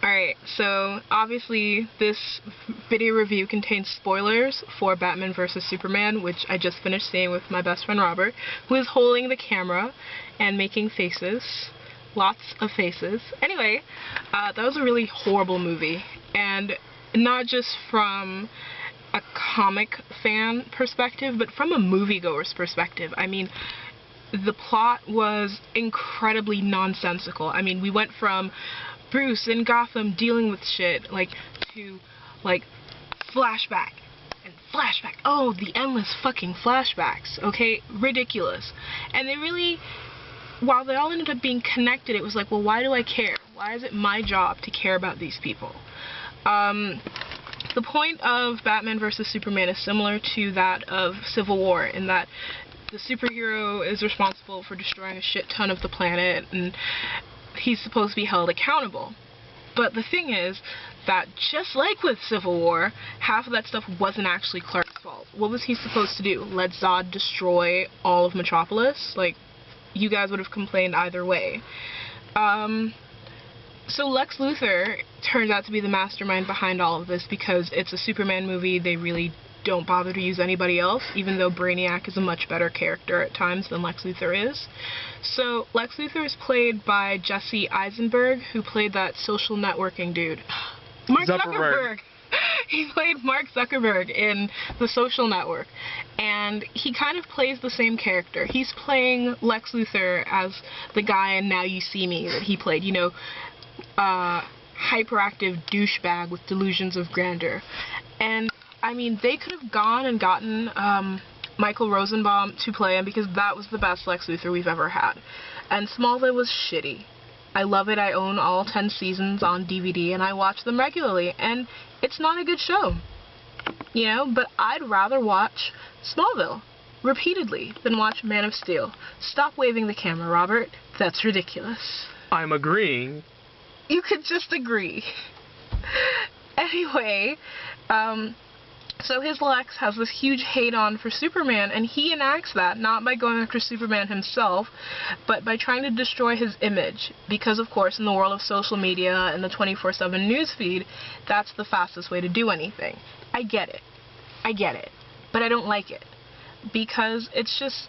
Alright, so obviously this video review contains spoilers for Batman vs. Superman, which I just finished seeing with my best friend Robert, who is holding the camera and making faces. Lots of faces. Anyway, that was a really horrible movie, and not just from a comic fan perspective, but from a moviegoer's perspective. I mean, the plot was incredibly nonsensical. I mean, we went from Bruce in Gotham dealing with shit, to, flashback, and flashback. Oh, the endless fucking flashbacks, okay? Ridiculous. And they really, while they all ended up being connected, it was like, well, why do I care? Why is it my job to care about these people? The point of Batman vs. Superman is similar to that of Civil War, in that the superhero is responsible for destroying a shit ton of the planet, and he's supposed to be held accountable. But the thing is that, just like with Civil War, half of that stuff wasn't actually Clark's fault. What was he supposed to do? Let Zod destroy all of Metropolis? Like, you guys would have complained either way. So Lex Luthor turns out to be the mastermind behind all of this, because it's a Superman movie. They really don't bother to use anybody else, even though Brainiac is a much better character at times than Lex Luthor is. So Lex Luthor is played by Jesse Eisenberg, who played that social networking dude. Mark Zuckerberg! He played Mark Zuckerberg in The Social Network, and he kind of plays the same character. He's playing Lex Luthor as the guy in Now You See Me that he played, you know, hyperactive douchebag with delusions of grandeur. And I mean, they could have gone and gotten Michael Rosenbaum to play him, because that was the best Lex Luthor we've ever had. And Smallville was shitty. I love it. I own all 10 seasons on DVD, and I watch them regularly, and it's not a good show. You know, but I'd rather watch Smallville repeatedly than watch Man of Steel. Stop waving the camera, Robert. That's ridiculous. I'm agreeing. You could just agree. Anyway, so his Lex has this huge hate-on for Superman, and he enacts that not by going after Superman himself, but by trying to destroy his image. Because, of course, in the world of social media and the 24/7 newsfeed, that's the fastest way to do anything. I get it. I get it. But I don't like it. Because it's just,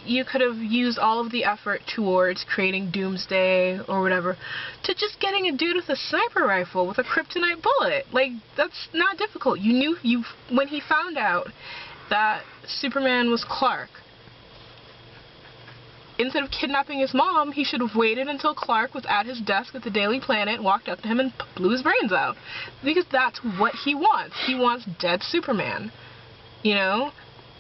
you could have used all of the effort towards creating Doomsday or whatever to just getting a dude with a sniper rifle with a kryptonite bullet. Like, that's not difficult. You knew, when he found out that Superman was Clark, instead of kidnapping his mom, he should have waited until Clark was at his desk at the Daily Planet, walked up to him and blew his brains out. Because that's what he wants. He wants dead Superman. You know?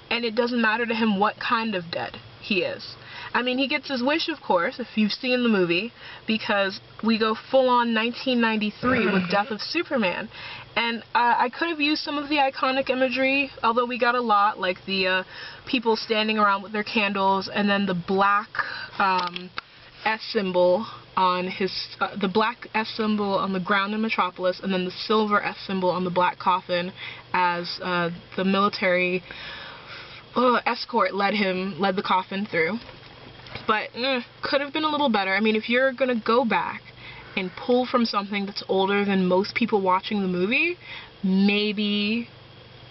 And it doesn't matter to him what kind of dead he is. I mean, he gets his wish, of course, if you've seen the movie, because we go full-on 1993 with Death of Superman. And I could have used some of the iconic imagery, although we got a lot, like the people standing around with their candles, and then the black S symbol on his, the black S symbol on the ground in Metropolis, and then the silver S symbol on the black coffin as the military escort led the coffin through. But could have been a little better. I mean, if you're gonna go back and pull from something that's older than most people watching the movie, maybe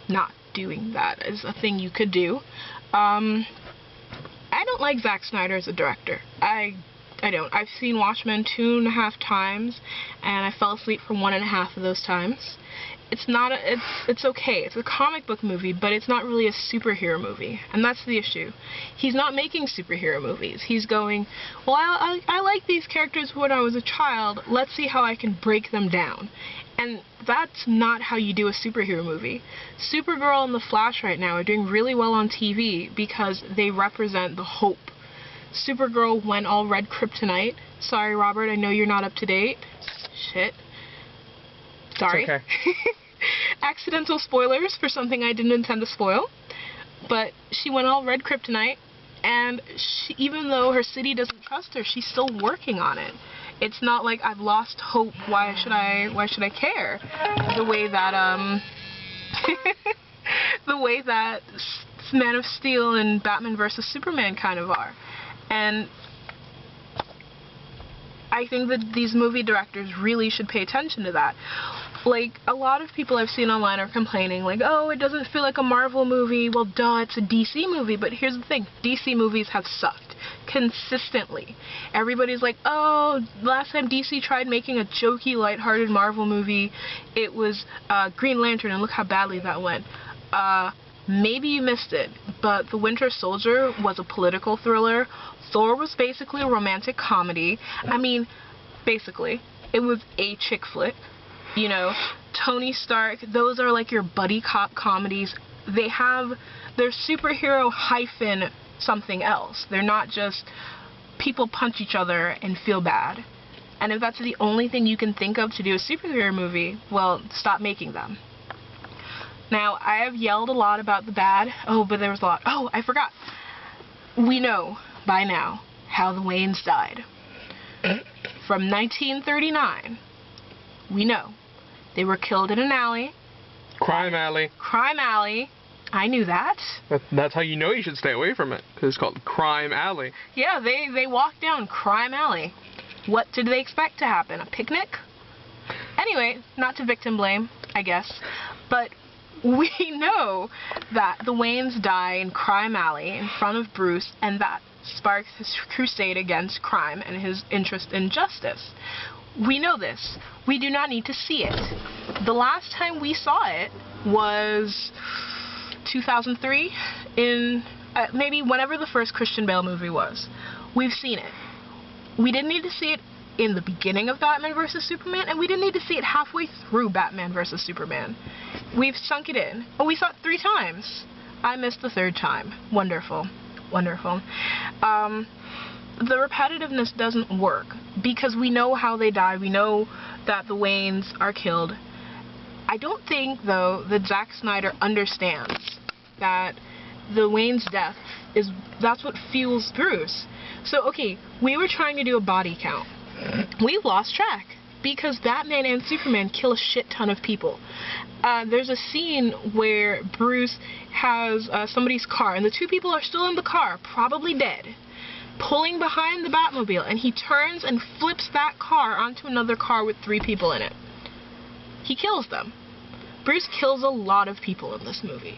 not doing that is a thing you could do. I don't like Zack Snyder as a director. I don't. I've seen Watchmen 2.5 times, and I fell asleep for 1.5 of those times. It's not it's okay. It's a comic book movie, but it's not really a superhero movie, and that's the issue. He's not making superhero movies. He's going, well, I like these characters when I was a child. Let's see how I can break them down. And that's not how you do a superhero movie. Supergirl and The Flash right now are doing really well on TV because they represent the hope. Supergirl went all red kryptonite. Sorry, Robert, I know you're not up to date. Shit. Sorry. It's okay. Accidental spoilers for something I didn't intend to spoil. But she went all red kryptonite, and even though her city doesn't trust her, she's still working on it. It's not like I've lost hope. Why should I care? The way that the way that Man of Steel and Batman vs. Superman kind of are. And I think that these movie directors really should pay attention to that. Like, a lot of people I've seen online are complaining, like, oh, it doesn't feel like a Marvel movie. Well, duh, it's a DC movie. But here's the thing. DC movies have sucked. Consistently. Everybody's like, oh, last time DC tried making a jokey, lighthearted Marvel movie, it was Green Lantern, and look how badly that went. Maybe you missed it, but The Winter Soldier was a political thriller. Thor was basically a romantic comedy. I mean, basically. It was a chick flick. You know, Tony Stark, those are like your buddy cop comedies. They're superhero hyphen something else. They're not just people punch each other and feel bad. And if that's the only thing you can think of to do a superhero movie, well, stop making them. Now, I have yelled a lot about the bad. Oh, but there was a lot. Oh, I forgot. We know by now how the Waynes died. From 1939, we know. They were killed in an alley. Crime alley. Crime alley. I knew that. That's how you know you should stay away from it, because it's called Crime Alley. Yeah, they walked down Crime Alley. What did they expect to happen? A picnic? Anyway, not to victim blame, I guess, but we know that the Waynes die in Crime Alley in front of Bruce, and that sparks his crusade against crime and his interest in justice. We know this. We do not need to see it. The last time we saw it was 2003, in maybe whenever the first Christian Bale movie was. We've seen it. We didn't need to see it in the beginning of Batman vs. Superman, and we didn't need to see it halfway through Batman vs. Superman. We've sunk it in. Oh, we saw it 3 times. I missed the 3rd time. Wonderful. Wonderful. The repetitiveness doesn't work, because we know how they die. We know that the Waynes are killed. I don't think, though, that Zack Snyder understands that the Wayne's death that's what fuels Bruce. So, okay, we were trying to do a body count. We lost track, because Batman and Superman kill a shit ton of people. There's a scene where Bruce has somebody's car, and the 2 people are still in the car, probably dead, pulling behind the Batmobile, and he turns and flips that car onto another car with 3 people in it. He kills them. Bruce kills a lot of people in this movie,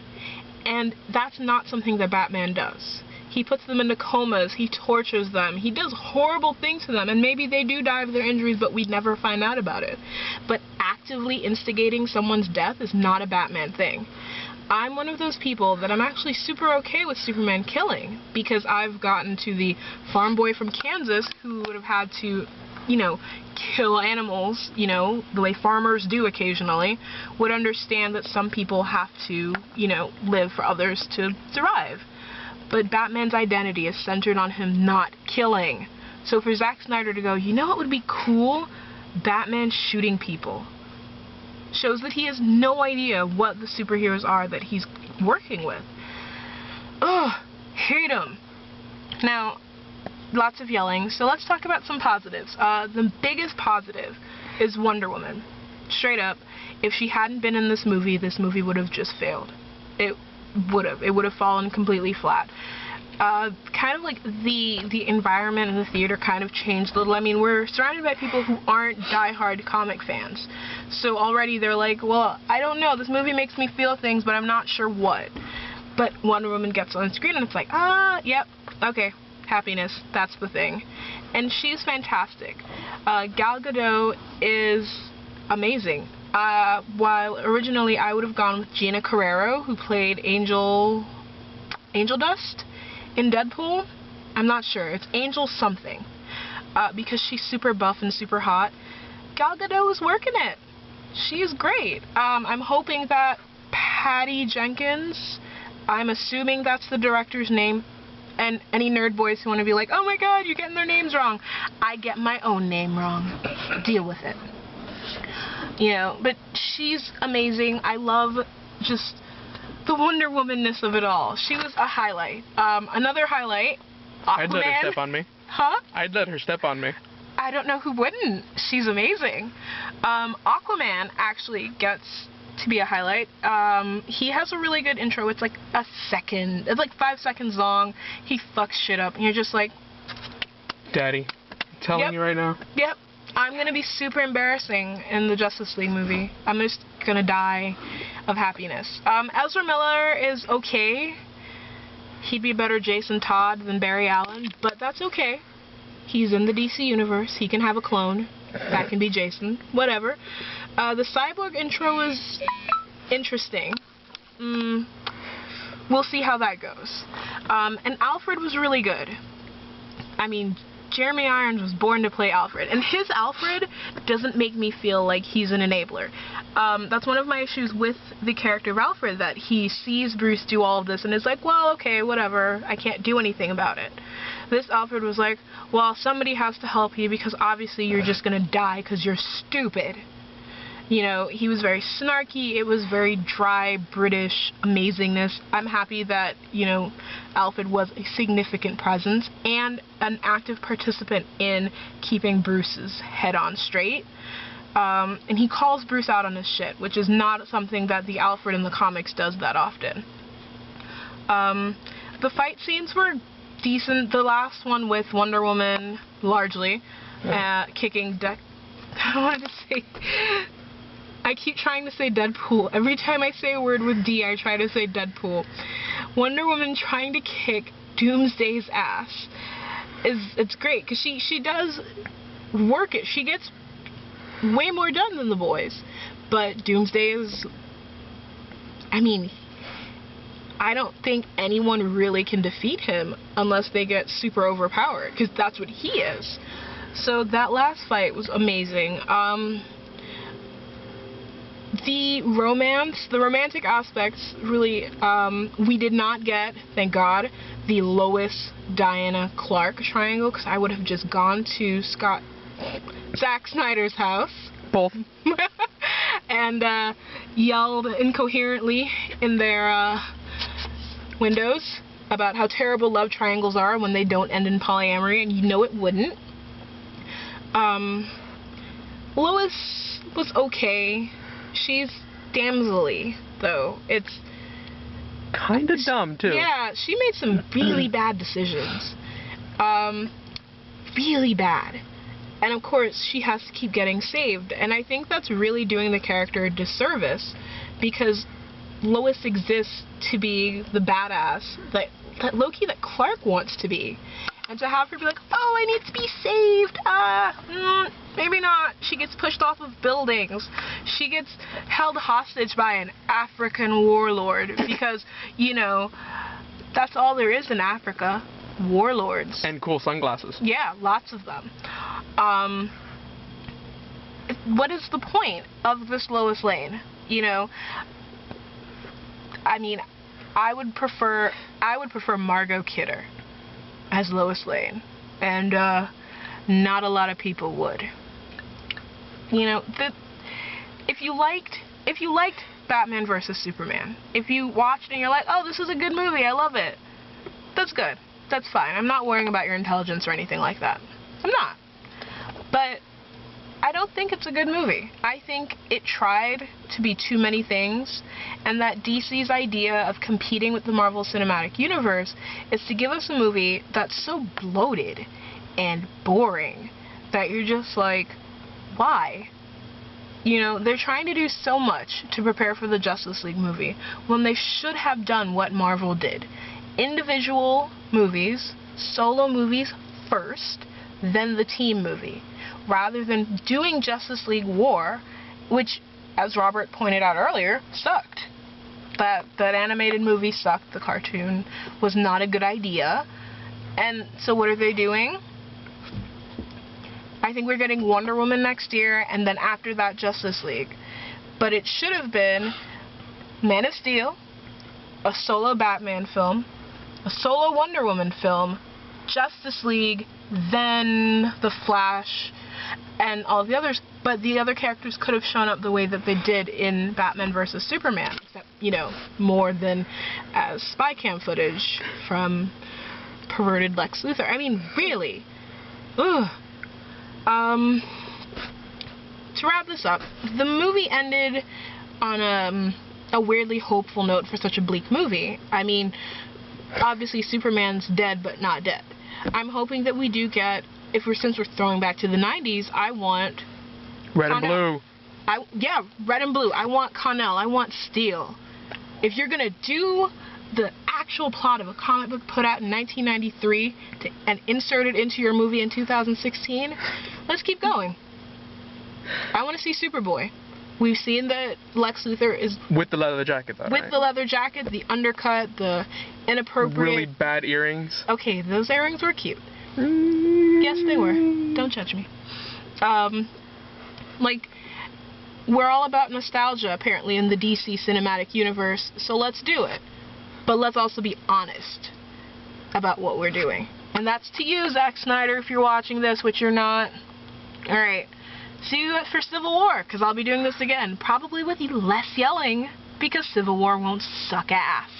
and that's not something that Batman does. He puts them into comas, he tortures them, he does horrible things to them, and maybe they do die of their injuries, but we'd never find out about it. But actively instigating someone's death is not a Batman thing. I'm one of those people that I'm actually super okay with Superman killing, because I've gotten to the farm boy from Kansas who would have had to, you know, kill animals, you know, the way farmers do occasionally, would understand that some people have to, you know, live for others to survive. But Batman's identity is centered on him not killing. So for Zack Snyder to go, you know what would be cool? Batman shooting people. Shows that he has no idea what the superheroes are that he's working with. Ugh, hate him. Now, lots of yelling, so let's talk about some positives. The biggest positive is Wonder Woman. Straight up, if she hadn't been in this movie would have just failed. It would have fallen completely flat. Kind of like the environment in the theater kind of changed a little. I mean, we're surrounded by people who aren't diehard comic fans. So already they're like, well, I don't know, this movie makes me feel things, but I'm not sure what. But Wonder Woman gets on screen and it's like, yep, okay, happiness, that's the thing. And she's fantastic. Gal Gadot is amazing. While originally I would have gone with Gina Carrero, who played Angel Dust in Deadpool. I'm not sure. It's Angel something. Because she's super buff and super hot. Gal Gadot is working it. She is great. I'm hoping that Patty Jenkins, I'm assuming that's the director's name, and any nerd boys who want to be like, oh my god, you're getting their names wrong. I get my own name wrong. Deal with it. You know, but she's amazing. I love just the Wonder Woman-ness of it all. She was a highlight. Another highlight, Aquaman. I'd let her step on me. Huh? I'd let her step on me. I don't know who wouldn't. She's amazing. Aquaman actually gets to be a highlight. He has a really good intro. It's like a second. It's like 5 seconds long. He fucks shit up, and you're just like, Daddy, telling you right now. Yep. I'm going to be super embarrassing in the Justice League movie. I'm just going to die of happiness. Ezra Miller is okay. He'd be a better Jason Todd than Barry Allen, but that's okay. He's in the DC universe. He can have a clone. That can be Jason. Whatever. The Cyborg intro is interesting. We'll see how that goes. And Alfred was really good. I mean, Jeremy Irons was born to play Alfred, and his Alfred doesn't make me feel like he's an enabler. That's one of my issues with the character of Alfred, that he sees Bruce do all of this and is like, well, okay, whatever, I can't do anything about it. This Alfred was like, well, somebody has to help you because obviously you're just gonna die because you're stupid. You know, he was very snarky. It was very dry, British amazingness. I'm happy that, you know, Alfred was a significant presence and an active participant in keeping Bruce's head on straight. And he calls Bruce out on his shit, which is not something that the Alfred in the comics does that often. The fight scenes were decent. The last one with Wonder Woman, largely, kicking I don't want to say... I keep trying to say Deadpool. Every time I say a word with D, I try to say Deadpool. Wonder Woman trying to kick Doomsday's ass it's great, because she does work it. She gets way more done than the boys. But Doomsday is... I mean, I don't think anyone really can defeat him unless they get super overpowered, because that's what he is. So that last fight was amazing. The romantic aspects, really, we did not get, thank God, the Lois, Diana, Clark triangle, because I would have just gone to Zack Snyder's house. Both. And yelled incoherently in their windows about how terrible love triangles are when they don't end in polyamory, and you know it wouldn't. Lois was okay. She's damselly, though. It's kind of dumb, too. Yeah, she made some really bad decisions. Really bad. And of course, she has to keep getting saved. And I think that's really doing the character a disservice, because Lois exists to be the badass that low-key that Clark wants to be. And to have her be like, oh, I need to be saved. Maybe not. She gets pushed off of buildings. She gets held hostage by an African warlord because, you know, that's all there is in Africa. Warlords. And cool sunglasses. Yeah, lots of them. What is the point of this Lois Lane? You know, I mean, I would prefer Margot Kidder as Lois Lane, and not a lot of people would. You know, if you liked Batman vs. Superman, if you watched and you're like, oh, this is a good movie, I love it, that's good. That's fine. I'm not worrying about your intelligence or anything like that. I'm not. But I don't think it's a good movie. I think it tried to be too many things, and that DC's idea of competing with the Marvel Cinematic Universe is to give us a movie that's so bloated and boring that you're just like, why? You know, they're trying to do so much to prepare for the Justice League movie when they should have done what Marvel did. Individual movies, solo movies first, then the team movie, rather than doing Justice League War, which, as Robert pointed out earlier, sucked. That animated movie sucked. The cartoon was not a good idea. And so what are they doing? I think we're getting Wonder Woman next year, and then after that, Justice League. But it should have been Man of Steel, a solo Batman film, a solo Wonder Woman film, Justice League, then The Flash, and all the others. But the other characters could have shown up the way that they did in Batman vs. Superman, except, you know, more than as spy cam footage from perverted Lex Luthor. I mean, really. Ugh. To wrap this up, the movie ended on a weirdly hopeful note for such a bleak movie. I mean, obviously Superman's dead, but not dead. I'm hoping that we do get since we're throwing back to the 90s, I want Red and Connell. blue. Yeah, red and blue. I want Connell. I want Steel. If you're gonna do the actual plot of a comic book put out in 1993 and insert it into your movie in 2016, let's keep going. I want to see Superboy. We've seen that Lex Luthor is... With the leather jacket, though, With right? the leather jacket, the undercut, the inappropriate... Really bad earrings. Okay, those earrings were cute. Yes, they were. Don't judge me. Like, we're all about nostalgia, apparently, in the DC cinematic universe, so let's do it. But let's also be honest about what we're doing. And that's to you, Zack Snyder, if you're watching this, which you're not. Alright. See you for Civil War, because I'll be doing this again. Probably with less yelling, because Civil War won't suck ass.